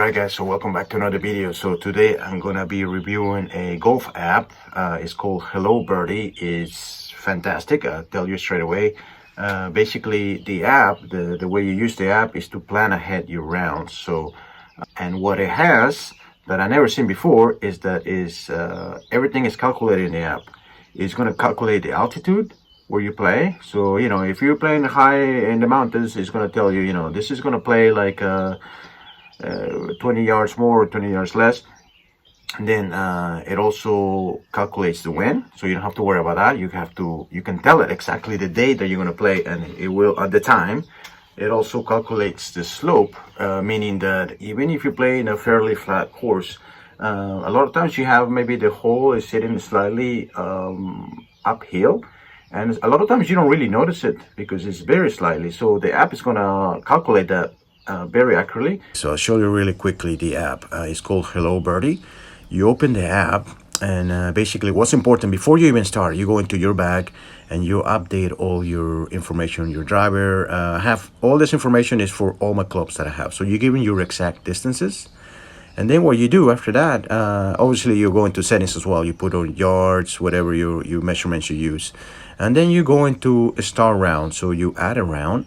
Alright guys, so welcome back to another video. So today I'm gonna be reviewing a golf app. It's called Hello Birdie. It's fantastic, I'll tell you straight away. Basically the app, the way you use the app is to plan ahead your rounds. So and what it has that I never seen before is that everything is calculated in the app. It's gonna calculate the altitude where you play. So if you're playing high in the mountains, it's gonna tell you, this is gonna play like 20 yards more or 20 yards less. And then it also calculates the wind, so you don't have to worry about that. You can tell it exactly the day that you're going to play, and it will at the time. It also calculates the slope, meaning that even if you play in a fairly flat course, a lot of times you have maybe the hole is sitting slightly uphill, and a lot of times you don't really notice it because it's very slightly. So the app is going to calculate that very accurately. So I'll show you really quickly the app. It's called Hello Birdie. You open the app, and basically what's important before you even start, you go into your bag and you update all your information. Your driver, have all this information is for all my clubs that I have. So you're giving your exact distances. And then what you do after that, obviously you go into settings as well. You put on yards, whatever your measurements you use. And then you go into a start round. So you add a round.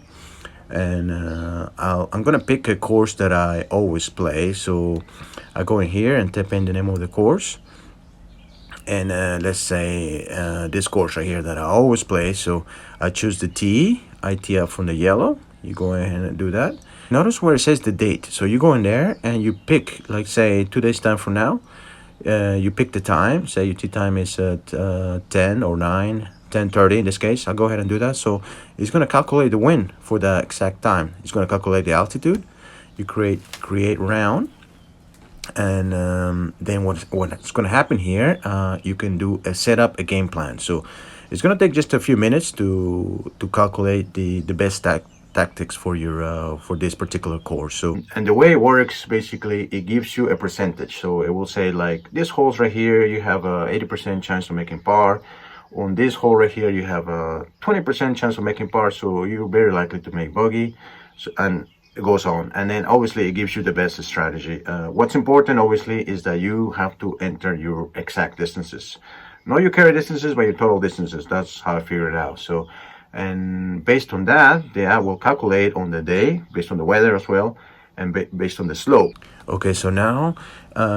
And I'm gonna pick a course that I always play. So I go in here and type in the name of the course, and let's say this course right here that I always play. So I choose the tee. I tee up from the yellow. You go ahead and do that. Notice where it says the date. So you go in there and you pick, like say 2 days time from now. You pick the time. Say your tee time is at 10 or 9. 10:30 in this case. I'll go ahead and do that. So it's going to calculate the wind for the exact time. It's going to calculate the altitude. You create round, and then what's going to happen here, you can do set up a game plan. So it's going to take just a few minutes to calculate the best tactics for your for this particular course. So, and the way it works, basically it gives you a percentage. So it will say like this holes right here, you have a 80% chance of making par. On this hole right here, you have a 20% chance of making par, so you're very likely to make bogey. So, and it goes on. And then obviously it gives you the best strategy. What's important obviously is that you have to enter your exact distances. Not your carry distances, but your total distances. That's how I figured it out. So, and based on that, the app will calculate on the day, based on the weather as well, and based on the slope. Okay, so now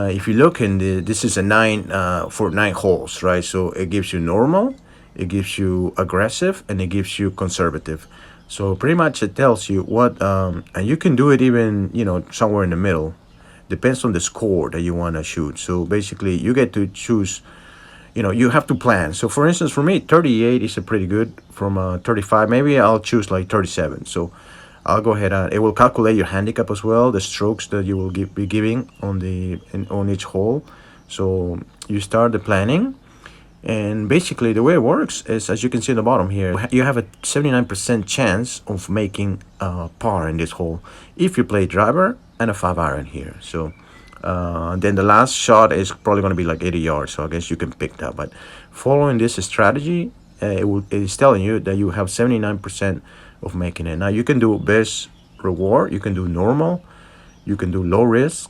if you look in this is a 9 for 9 holes, right? So it gives you normal, it gives you aggressive, and it gives you conservative. So pretty much it tells you what and you can do it even somewhere in the middle. Depends on the score that you want to shoot. So basically you get to choose, you have to plan. So for instance, for me 38 is a pretty good. From 35 maybe I'll choose like 37. So I'll go ahead and it will calculate your handicap as well, the strokes that you will be giving on each hole. So you start the planning, and basically the way it works is, as you can see in the bottom here, you have a 79% chance of making par in this hole if you play driver and a 5-iron here. So then the last shot is probably going to be like 80 yards. So I guess you can pick that. But following this strategy, it is telling you that you have 79% of making it. Now you can do best reward, you can do normal, you can do low risk.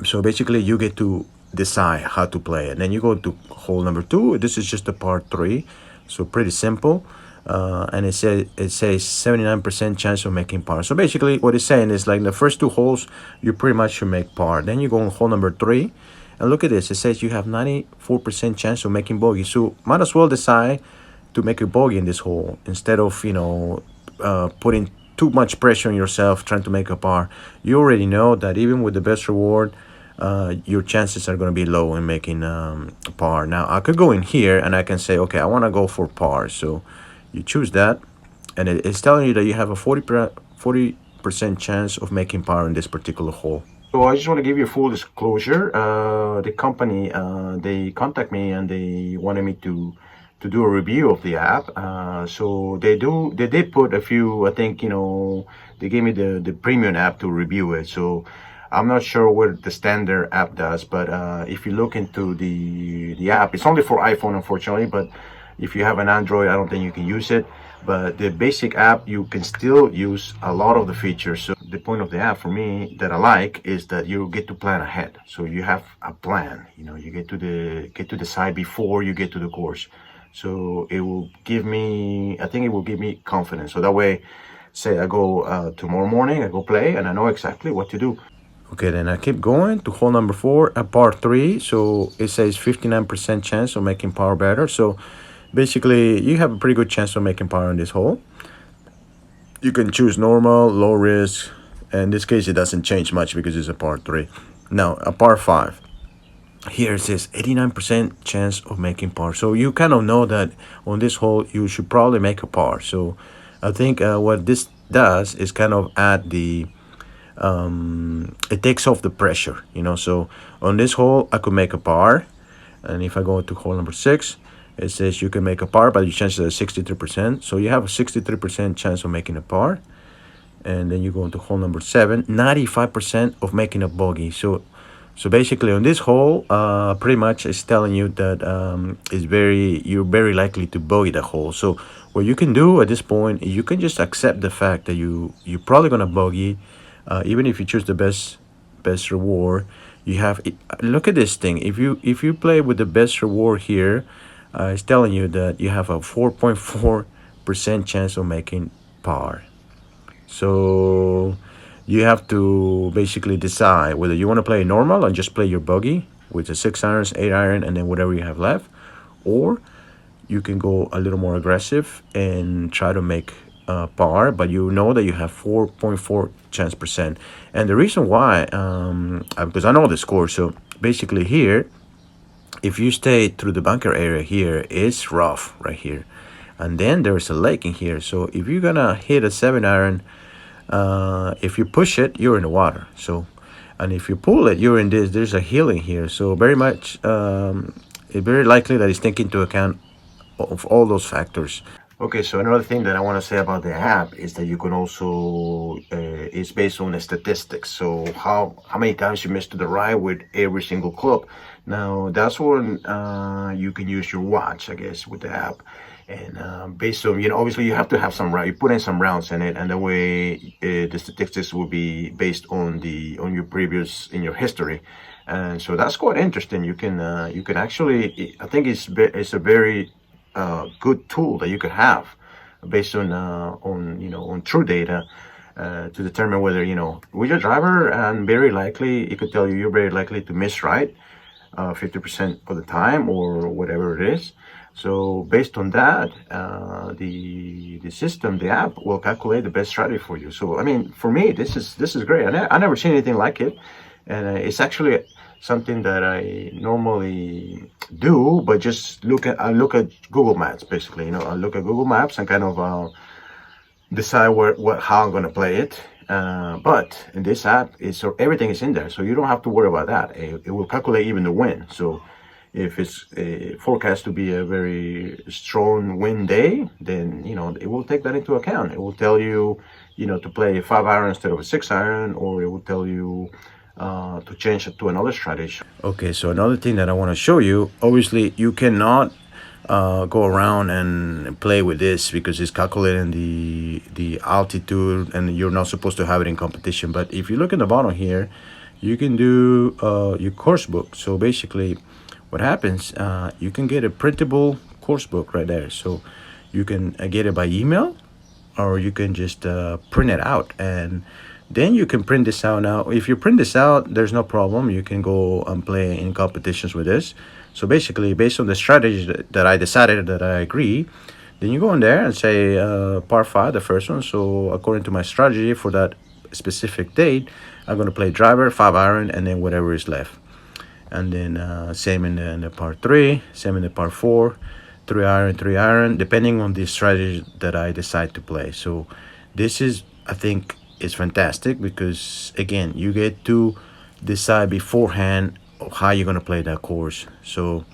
So basically you get to decide how to play it. And then you go to hole number 2. This is just a par 3, so pretty simple. And it says 79% chance of making par. So basically what it's saying is like in the first 2 holes you pretty much should make par. Then you go on hole number 3, and look at this, it says you have 94% chance of making bogey. So might as well decide to make a bogey in this hole instead of putting too much pressure on yourself trying to make a par. You already know that even with the best reward, your chances are going to be low in making par. Now I could go in here and I can say, okay, I want to go for par. So you choose that, and it's telling you that you have a 40% chance of making par in this particular hole. So I just want to give you full disclosure. The company, they contact me and they wanted me to do a review of the app. So they did put a few, I think, they gave me the premium app to review it. So I'm not sure what the standard app does, but if you look into the app, it's only for iPhone, unfortunately, but if you have an Android, I don't think you can use it. But the basic app, you can still use a lot of the features. So the point of the app for me that I like is that you get to plan ahead. So you have a plan. You get to the side before you get to the course. So it will give me, I think it will give me confidence. So that way, say I go tomorrow morning, I go play, and I know exactly what to do. Okay, then I keep going to hole number 4, a par 3. So it says 59% chance of making par better. So basically, you have a pretty good chance of making par on this hole. You can choose normal, low risk. In this case, it doesn't change much because it's a par 3. Now, a par 5. Here it says 89% chance of making par. So you kind of know that on this hole, you should probably make a par. So I think what this does is kind of add the it takes off the pressure, so on this hole I could make a par, and if I go to hole number 6, it says you can make a par, but your chances are 63%. So you have a 63% chance of making a par. And then you go into hole number 7, 95% of making a bogey. So basically on this hole, pretty much it's telling you that you're very likely to bogey the hole. So what you can do at this point, you can just accept the fact that you're probably gonna bogey. Even if you choose the best reward, you have, look at this thing. If you play with the best reward here, it's telling you that you have a 4.4% chance of making par. So you have to basically decide whether you want to play normal and just play your bogey with the 6 irons, 8 iron, and then whatever you have left, or you can go a little more aggressive and try to make par, but you know that you have 4.4 chance percent. And the reason why, because I know the score, so basically here, if you stay through the bunker area here, it's rough right here, and then there's a lake in here. So if you're gonna hit a 7 iron, if you push it, you're in the water. So, and if you pull it, you're in this. There's a hill in here, so very much it's very likely that it's taking into account of all those factors. Okay, so another thing that I want to say about the app is that you can also, it's based on the statistics. So how many times you missed to the right with every single club. Now that's when you can use your watch, I guess, with the app. And based on, obviously you have to have some round, you put in some rounds in it, and that way the statistics will be based on in your history. And so that's quite interesting. You can actually, I think it's a very good tool that you could have based on true data to determine whether with your driver, and very likely it could tell you're very likely to miss right 50% of the time or whatever it is. So based on that, the system, the app will calculate the best strategy for you. So I mean, for me, this is great. I never seen anything like it, and it's actually something that I normally do, but just I look at Google Maps basically. I look at Google Maps and kind of decide how I'm gonna play it. But in this app, everything is in there, so you don't have to worry about that. It will calculate even the wind. So if it's forecast to be a very strong wind day, then it will take that into account. It will tell you, to play a 5 iron instead of a 6 iron, or it will tell you to change it to another strategy. Okay, so another thing that I want to show you, obviously you cannot go around and play with this because it's calculating the altitude, and you're not supposed to have it in competition. But if you look in the bottom here, you can do your course book. So basically what happens, you can get a printable course book right there. So you can get it by email, or you can just print it out, and then you can print this out. Now if you print this out, there's no problem, you can go and play in competitions with this. So basically, based on the strategy that I decided that I agree, then you go in there and say par 5, the first one. So according to my strategy for that specific date, I'm going to play driver, 5 iron, and then whatever is left. And then same in the par 3, same in the par 4, 3 iron, 3 iron, depending on the strategy that I decide to play. So this is, I think, is fantastic because again, you get to decide beforehand how you're going to play that course. So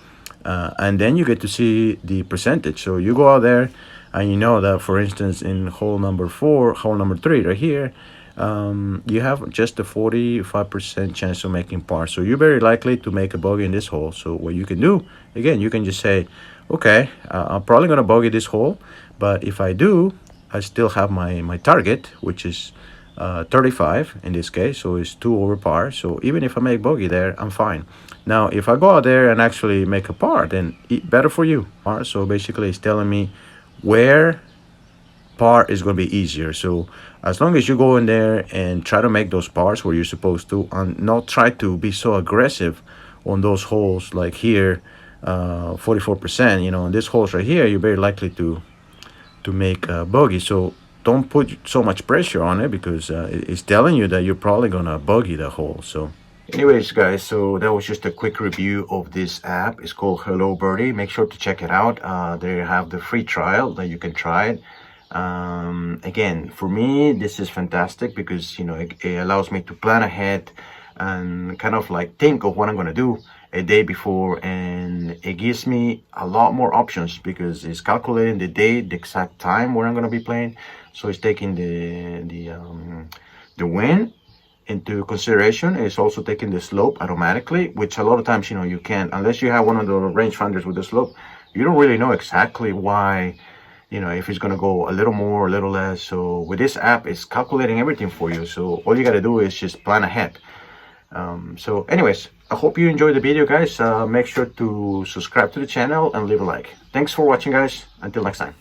and then you get to see the percentage. So you go out there and you know that, for instance, in hole number 3 right here, you have just a 45% chance of making par. So you're very likely to make a bogey in this hole. So what you can do, again, you can just say, okay, I'm probably going to bogey this hole, But if I do, I still have my target, which is 35 in this case, so it's 2 over par. So even if I make bogey there, I'm fine. Now if I go out there and actually make a par, then better for you. So basically it's telling me where par is going to be easier. So as long as you go in there and try to make those pars where you're supposed to, and not try to be so aggressive on those holes like here, 44%, you know, on this holes right here, you're very likely to make a bogey. So don't put so much pressure on it, because it's telling you that you're probably gonna bogey the hole. So anyways, guys, so that was just a quick review of this app. It's called Hello Birdie. Make sure to check it out. They have the free trial that you can try it. Again, for me, this is fantastic because, you know, it allows me to plan ahead and kind of like think of what I'm going to do a day before, and it gives me a lot more options because it's calculating the date, the exact time where I'm going to be playing. So it's taking the wind into consideration. It's also taking the slope automatically, which a lot of times, you know, you can't, unless you have one of the rangefinders with the slope, you don't really know exactly why, you know, if it's going to go a little more or a little less. So with this app, it's calculating everything for you. So all you got to do is just plan ahead. So anyways, I hope you enjoyed the video, guys. Make sure to subscribe to the channel and leave a like. Thanks for watching, guys. Until next time.